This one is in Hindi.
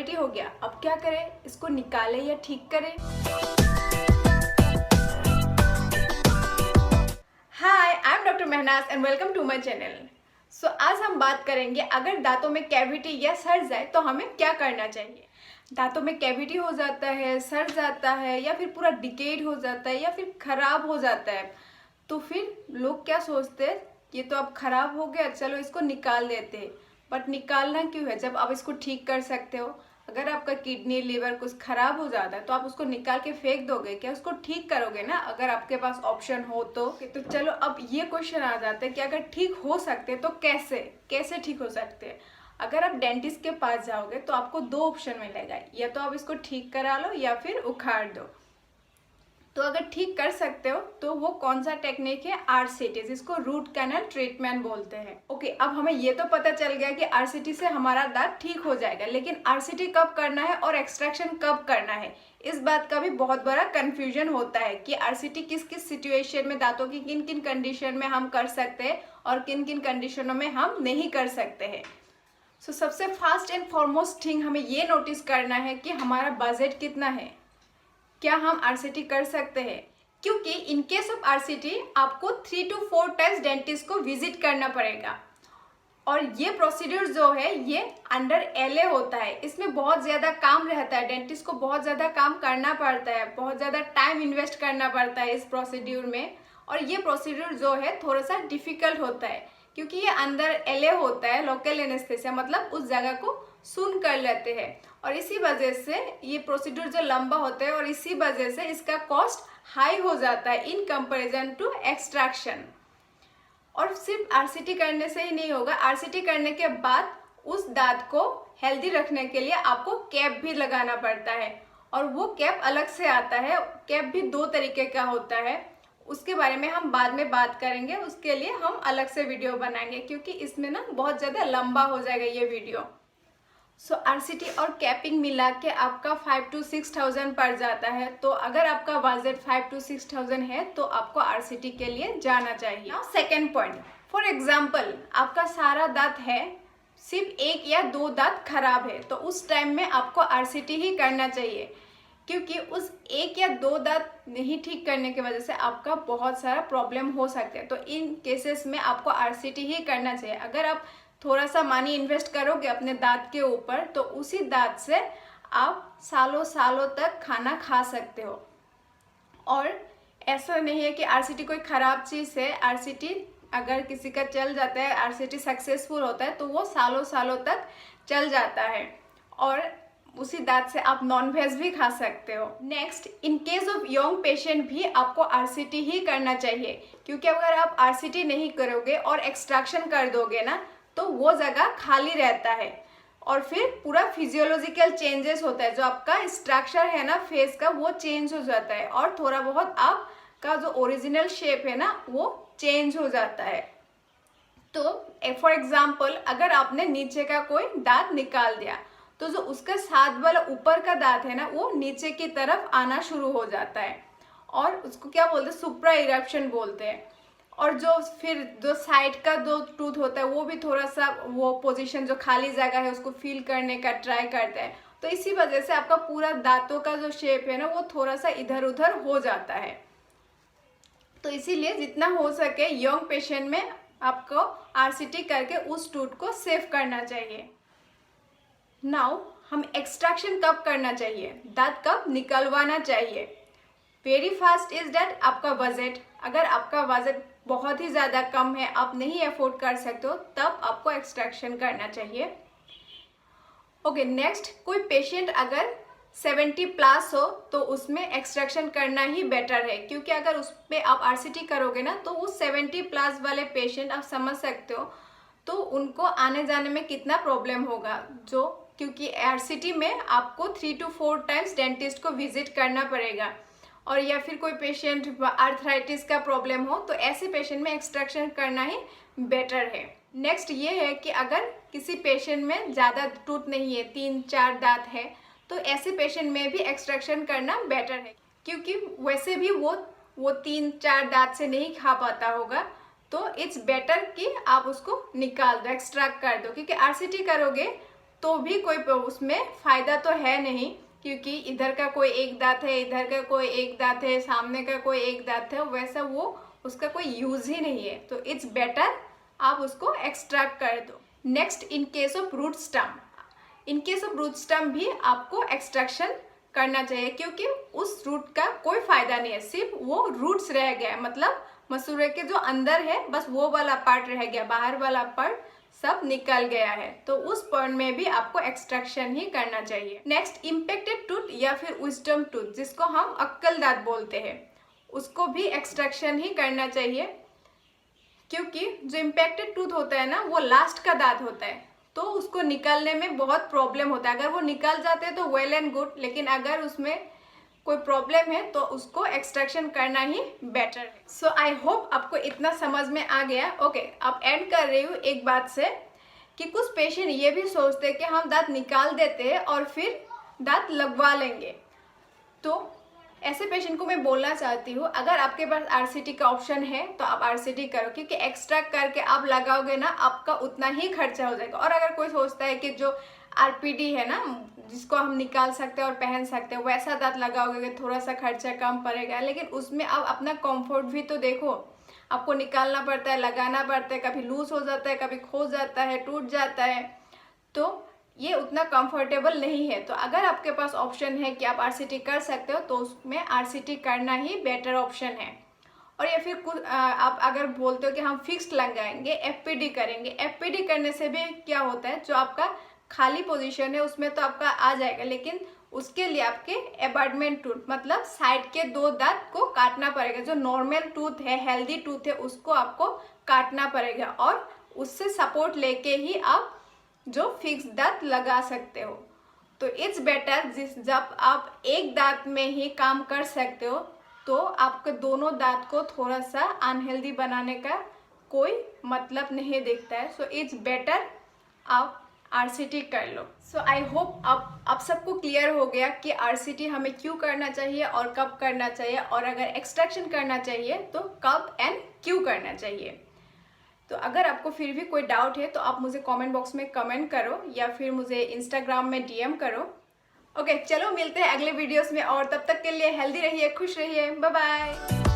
कैविटी हो गया, अब क्या करें, इसको निकालें या ठीक करें? Hi, I am doctor Mahnaz and welcome to my channel. So आज हम बात करेंगे अगर दांतों में कैविटी या सड़ जाए तो हमें क्या करना चाहिए। दांतों में कैविटी हो जाता है, सड़ जाता है या फिर पूरा डिकेड हो जाता है या फिर खराब हो जाता है, तो फिर लोग क्या सोचते हैं, ये तो अब खराब हो गया, चलो इसको निकाल देते हैं। बट निकालना क्यों है जब आप इसको ठीक कर सकते हो? अगर आपका किडनी लिवर कुछ खराब हो जाता है तो आप उसको निकाल के फेंक दोगे क्या? उसको ठीक करोगे ना, अगर आपके पास ऑप्शन हो तो चलो अब ये क्वेश्चन आ जाता है कि अगर ठीक हो सकते तो कैसे कैसे ठीक हो सकते हैं। अगर आप डेंटिस्ट के पास जाओगे तो आपको दो ऑप्शन मिलेगा, या तो आप इसको ठीक करा लो या फिर उखाड़ दो। तो अगर ठीक कर सकते हो तो वो कौन सा टेक्निक है? आरसीटी, जिसको रूट कैनल ट्रीटमेंट बोलते हैं। ओके, अब हमें ये तो पता चल गया कि आरसीटी से हमारा दांत ठीक हो जाएगा, लेकिन आरसीटी कब करना है और एक्सट्रैक्शन कब करना है, इस बात का भी बहुत बड़ा कंफ्यूजन होता है कि आरसीटी किस किस सिचुएशन में, दांतों की किन किन कंडीशन में हम कर सकते हैं और किन किन कंडीशनों में हम नहीं कर सकते हैं। सो सबसे फर्स्ट एंड फॉरमोस्ट थिंग हमें ये नोटिस करना है कि हमारा बजट कितना है, क्या हम आरसीटी कर सकते हैं। क्योंकि इन केस ऑफ आरसीटी आपको 3 to 4 टाइम्स डेंटिस्ट को विजिट करना पड़ेगा, और ये प्रोसीड्यूर जो है ये अंडर एलए होता है। इसमें बहुत ज़्यादा काम रहता है, डेंटिस्ट को बहुत ज़्यादा काम करना पड़ता है, बहुत ज़्यादा टाइम इन्वेस्ट करना पड़ता है इस प्रोसीड्यूर में। और ये प्रोसीड्यूर जो है थोड़ा सा डिफिकल्ट होता है क्योंकि ये अंदर एलए होता है, लोकल एनेस्थेसिया, मतलब उस जगह को सुन कर लेते हैं, और इसी वजह से ये प्रोसीड्यूर जो लंबा होता है और इसी वजह से इसका कॉस्ट हाई हो जाता है इन कंपैरिजन टू एक्सट्रैक्शन। और सिर्फ आरसीटी करने से ही नहीं होगा, आरसीटी करने के बाद उस दांत को हेल्दी रखने के लिए आपको कैप भी लगाना पड़ता है, और वो कैप अलग से आता है। कैप भी दो तरीके का होता है, उसके बारे में हम बाद में बात करेंगे, उसके लिए हम अलग से वीडियो बनाएंगे क्योंकि इसमें ना बहुत ज़्यादा लंबा हो जाएगा ये वीडियो। सो आरसीटी और कैपिंग मिला के आपका 5 to 6,000 पड़ जाता है। तो अगर आपका बजट 5 to 6,000 है तो आपको आरसीटी के लिए जाना चाहिए। Now second point, for example आपका सारा दांत है, सिर्फ एक या दो दांत खराब है, तो उस टाइम में आपको आरसीटी ही करना चाहिए, क्योंकि उस एक या दो दांत नहीं ठीक करने की वजह से आपका बहुत सारा प्रॉब्लम हो सकता है। तो इन केसेस में आपको आरसीटी ही करना चाहिए। अगर आप थोड़ा सा मनी इन्वेस्ट करोगे अपने दांत के ऊपर तो उसी दांत से आप सालों सालों तक खाना खा सकते हो। और ऐसा नहीं है कि आरसीटी कोई ख़राब चीज़ है। आरसीटी अगर किसी का चल जाता है, आरसीटी सक्सेसफुल होता है तो वो सालों सालों तक चल जाता है, और उसी दांत से आप नॉन वेज भी खा सकते हो। Next, in case of young patient भी आपको आरसीटी ही करना चाहिए, क्योंकि अगर आप आरसीटी नहीं करोगे और एक्सट्रैक्शन कर दोगे ना तो वो जगह खाली रहता है, और फिर पूरा फिजियोलॉजिकल चेंजेस होता है, जो आपका स्ट्रक्चर है ना फेस का वो चेंज हो जाता है, और थोड़ा बहुत आपका जो ओरिजिनल शेप है ना वो चेंज हो जाता है। तो फॉर एग्जाम्पल अगर आपने नीचे का कोई दांत निकाल दिया तो जो उसका साथ वाला ऊपर का दांत है ना वो नीचे की तरफ आना शुरू हो जाता है, और उसको क्या बोलते हैं, सुप्रा इरप्शन बोलते हैं। और जो फिर जो साइड का जो टूथ होता है वो भी थोड़ा सा वो पोजीशन जो खाली जगह है उसको फील करने का ट्राई करता है। तो इसी वजह से आपका पूरा दांतों का जो शेप है ना वो थोड़ा सा इधर उधर हो जाता है। तो इसीलिए जितना हो सके यंग पेशेंट में आपको आरसीटी करके उस टूथ को सेव करना चाहिए। नाउ हम एक्सट्रैक्शन कब करना चाहिए, दांत कब निकलवाना चाहिए? वेरी फास्ट इज डैट आपका बजट, अगर आपका बजट बहुत ही ज़्यादा कम है, आप नहीं अफोर्ड कर सकते हो, तब आपको एक्सट्रैक्शन करना चाहिए। ओके, नेक्स्ट, कोई पेशेंट अगर 70 प्लस हो तो उसमें एक्सट्रैक्शन करना ही बेटर है, क्योंकि अगर उस पर आप आरसीटी करोगे ना तो वो 70 प्लस वाले पेशेंट आप समझ सकते हो तो उनको आने जाने में कितना प्रॉब्लम होगा। जो क्योंकि आरसीटी में आपको 3 to 4 टाइम्स डेंटिस्ट को विजिट करना पड़ेगा, और या फिर कोई पेशेंट आर्थराइटिस का प्रॉब्लम हो तो ऐसे पेशेंट में एक्सट्रैक्शन करना ही बेटर है। नेक्स्ट ये है कि अगर किसी पेशेंट में ज़्यादा टूथ नहीं है, 3-4 दांत है, तो ऐसे पेशेंट में भी एक्सट्रैक्शन करना बेटर है, क्योंकि वैसे भी वो 3-4 दांत से नहीं खा पाता होगा, तो इट्स बेटर कि आप उसको निकाल दो, एक्सट्रैक्ट कर दो। क्योंकि आरसीटी करोगे तो भी कोई उसमें फ़ायदा तो है नहीं, क्योंकि इधर का कोई एक दांत है, इधर का कोई एक दांत है, सामने का कोई एक दांत है, वैसा वो उसका कोई यूज ही नहीं है। तो इट्स बेटर आप उसको एक्सट्रैक्ट कर दो। Next, in case of root stump, in case of root stump भी आपको एक्सट्रैक्शन करना चाहिए, क्योंकि उस रूट का कोई फायदा नहीं है, सिर्फ वो रूट्स रह गया है, मतलब मसूरे के जो अंदर है बस वो वाला पार्ट रह गया, बाहर वाला पार्ट सब निकल गया है। तो उस पॉइंट में भी आपको एक्सट्रैक्शन ही करना चाहिए। नेक्स्ट, इम्पेक्टेड टूथ या फिर विजडम टूथ, जिसको हम अक्कल दांत बोलते हैं, उसको भी एक्सट्रैक्शन ही करना चाहिए, क्योंकि जो इम्पेक्टेड टूथ होता है ना वो लास्ट का दांत होता है, तो उसको निकालने में बहुत प्रॉब्लम होता है। अगर वो निकल जाते हैं तो वेल एंड गुड, लेकिन अगर उसमें कोई प्रॉब्लम है तो उसको एक्सट्रैक्शन करना ही बेटर है। सो आई होप आपको इतना समझ में आ गया। ओके, अब एंड कर रही हूँ एक बात से कि कुछ पेशेंट ये भी सोचते हैं कि हम दांत निकाल देते हैं और फिर दांत लगवा लेंगे। तो ऐसे पेशेंट को मैं बोलना चाहती हूँ, अगर आपके पास आरसीटी का ऑप्शन है तो आप आरसीटी करो, क्योंकि एक्सट्रैक्ट करके आप लगाओगे ना, आपका उतना ही खर्चा हो जाएगा। और अगर कोई सोचता है कि जो आरपीडी है ना, जिसको हम निकाल सकते हैं और पहन सकते हैं, वैसा दांत लगाओगे थोड़ा सा खर्चा कम पड़ेगा, लेकिन उसमें आप अपना कंफर्ट भी तो देखो। आपको निकालना पड़ता है, लगाना पड़ता है, कभी लूज हो जाता है, कभी खो जाता है, टूट जाता है, तो ये उतना कंफर्टेबल नहीं है। तो अगर आपके पास ऑप्शन है कि आप आरसीटी कर सकते हो तो उसमें आरसीटी करना ही बेटर ऑप्शन है। और या फिर कुछ आप अगर बोलते हो कि हम फिक्स्ड लगाएंगे, एफपीडी करेंगे, एफपीडी करने से भी क्या होता है, जो आपका खाली पोजीशन है उसमें तो आपका आ जाएगा, लेकिन उसके लिए आपके एबैटमेंट टूथ मतलब साइड के 2 दांत को काटना पड़ेगा। जो नॉर्मल टूथ है, हेल्दी टूथ है, उसको आपको काटना पड़ेगा और उससे सपोर्ट लेके ही आप जो फिक्स दांत लगा सकते हो। तो इट्स बेटर जब आप एक दांत में ही काम कर सकते हो, तो आपके दोनों दांत को थोड़ा सा अनहेल्दी बनाने का कोई मतलब नहीं दिखता है। सो इट्स बेटर आप आरसीटी कर लो। सो आई होप आप सबको क्लियर हो गया कि आरसीटी हमें क्यों करना चाहिए और कब करना चाहिए, और अगर एक्सट्रैक्शन करना चाहिए तो कब एंड क्यों करना चाहिए। तो अगर आपको फिर भी कोई डाउट है तो आप मुझे कमेंट बॉक्स में कमेंट करो या फिर मुझे इंस्टाग्राम में डीएम करो। ओके, चलो मिलते हैं अगले वीडियोस में, और तब तक के लिए हेल्दी रहिए, खुश रहिए, बाय बाय।